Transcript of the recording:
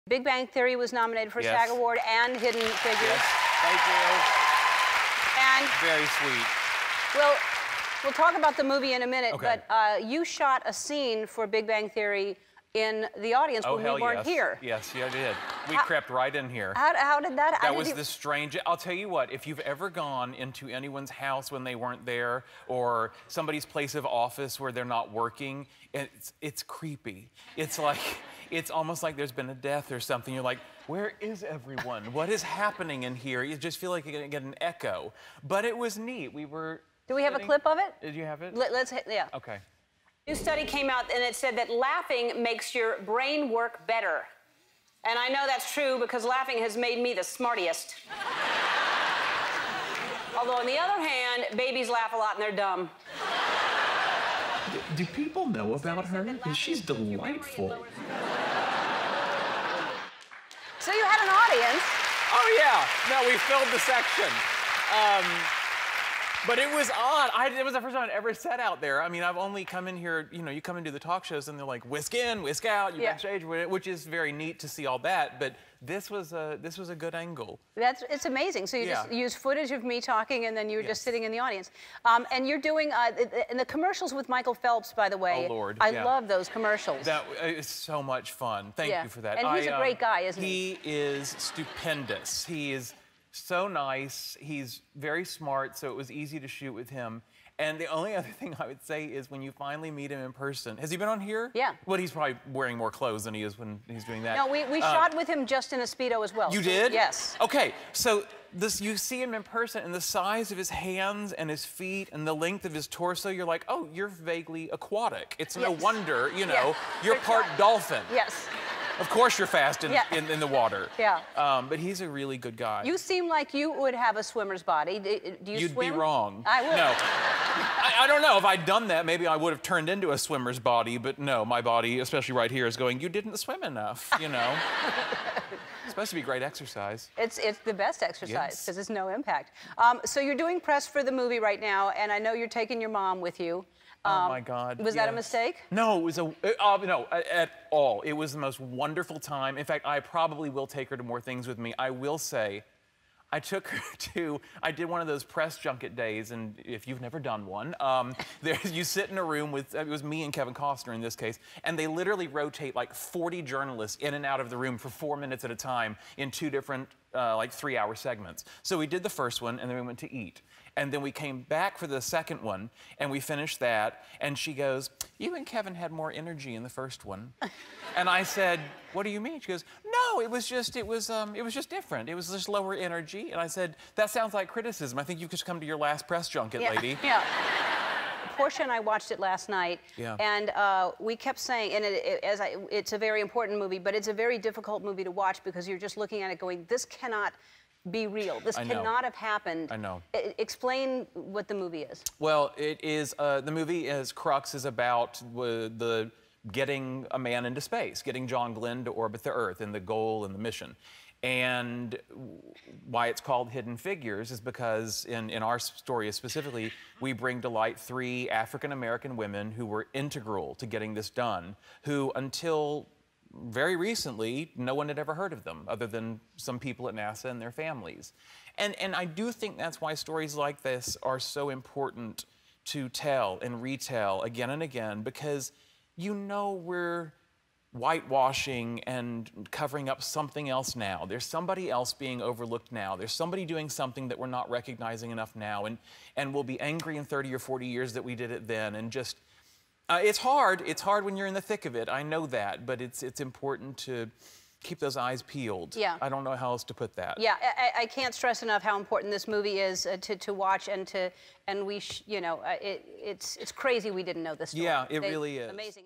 Big Bang Theory was nominated for Yes. SAG Award and Hidden Figures. Yes. Thank you. And Very sweet. we'll talk about the movie in a minute, Okay. but you shot a scene for Big Bang Theory in the audience when we weren't here. Yes, yeah, I did. We crept right in here. How did that happen? That was the strange. I'll tell you what, if you've ever gone into anyone's house when they weren't there, or somebody's place of office where they're not working, it's creepy. It's like, it's almost like there's been a death or something. You're like, where is everyone? What is happening in here? You just feel like you're gonna get an echo. But it was neat. We were. Do we have a clip of it? Did you have it? Yeah. Okay. New study came out and it said that laughing makes your brain work better. And I know that's true because laughing has made me the smartiest. Although on the other hand, babies laugh a lot and they're dumb. Do people know about her? She's delightful. So you had an audience. Oh yeah, no, we filled the section. But it was odd. It was the first time I'd ever sat out there. I mean, I've only come in here, you know, you come into the talk shows and they're like, whisk in, whisk out, you backstage, which is very neat to see all that. But this was a good angle. It's amazing. So you just use footage of me talking and then you're just sitting in the audience. And you're doing, and the commercials with Michael Phelps, by the way. Oh, Lord. I love those commercials. That is so much fun. Thank you for that. And he's a great guy, isn't he? He is stupendous. He is so nice. He's very smart, so it was easy to shoot with him. And the only other thing I would say is when you finally meet him in person. Has he been on here? Yeah. Well, he's probably wearing more clothes than he is when he's doing that. No, we shot with him just in a Speedo as well. You did? Yes. Okay, so you see him in person and the size of his hands and his feet and the length of his torso, you're like, oh, you're vaguely aquatic. It's no wonder, you know, you're part dolphin. Yes. Of course you're fast in the water. Yeah. But he's a really good guy. You seem like you would have a swimmer's body. Do you You'd swim? be wrong. I would. No. I don't know. If I'd done that, maybe I would have turned into a swimmer's body, but no, my body, especially right here, is going, you didn't swim enough, you know? It's supposed to be great exercise. It's the best exercise because it's no impact. So you're doing press for the movie right now, and I know you're taking your mom with you. Oh my God. Was that a mistake? No, it was no, at all. It was the most wonderful time. In fact, I probably will take her to more things with me. I will say, I took her to, I did one of those press junket days, and if you've never done one, you sit in a room with, it was me and Kevin Costner in this case, and they literally rotate like 40 journalists in and out of the room for 4 minutes at a time in 2 different, like 3-hour segments. So we did the first one, and then we went to eat. And then we came back for the second one, and we finished that, and she goes, you and Kevin had more energy in the first one. And I said, what do you mean? She goes, no, it was just different. It was just lower energy. And I said, that sounds like criticism. I think you've just come to your last press junket, lady. Yeah. Portia and I watched it last night, and we kept saying, and it's a very important movie, but it's a very difficult movie to watch because you're just looking at it going, this cannot be real. This cannot have happened. I know. Explain what the movie is. Well, it is, the movie Crux is about getting a man into space, getting John Glenn to orbit the Earth, and the goal and the mission. And why it's called Hidden Figures is because in our story specifically, we bring to light 3 African-American women who were integral to getting this done, who until very recently, no one had ever heard of them other than some people at NASA and their families. And I do think that's why stories like this are so important to tell and retell again and again, because you know we're whitewashing and covering up something else now. There's somebody else being overlooked now. There's somebody doing something that we're not recognizing enough now, and we'll be angry in 30 or 40 years that we did it then, and just it's hard. It's hard when you're in the thick of it. I know that, but it's important to keep those eyes peeled. Yeah. I don't know how else to put that. Yeah, I can't stress enough how important this movie is to watch and we you know it's crazy we didn't know this story. Yeah, it really is. Amazing.